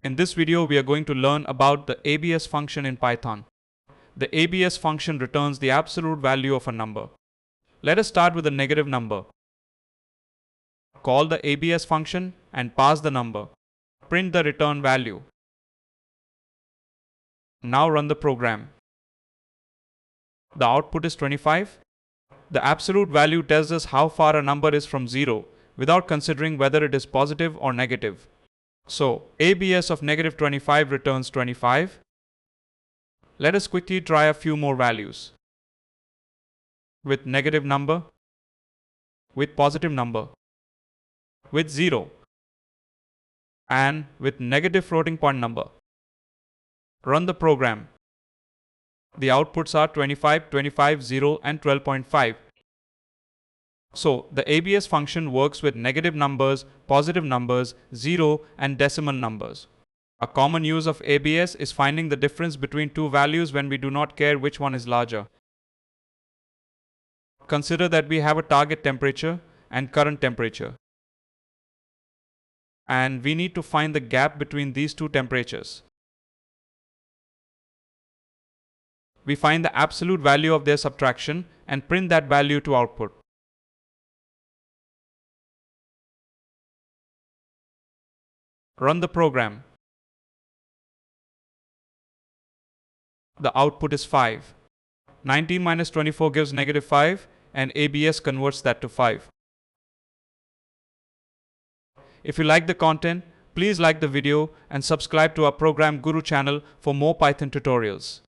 In this video, we are going to learn about the ABS function in Python. The ABS function returns the absolute value of a number. Let us start with a negative number. Call the ABS function and pass the number. Print the return value. Now run the program. The output is 25. The absolute value tells us how far a number is from 0 without considering whether it is positive or negative. So, ABS of negative 25 returns 25. Let us quickly try a few more values. With negative number, with positive number, with 0, and with negative floating point number. Run the program. The outputs are 25, 25, 0 and 12.5. So, the ABS function works with negative numbers, positive numbers, 0 and decimal numbers. A common use of ABS is finding the difference between two values when we do not care which one is larger. Consider that we have a target temperature and current temperature, and we need to find the gap between these two temperatures. We find the absolute value of their subtraction and print that value to output. Run the program. The output is 5. 19 minus 24 gives negative 5 and ABS converts that to 5. If you like the content, please like the video and subscribe to our ProgramGuru channel for more Python tutorials.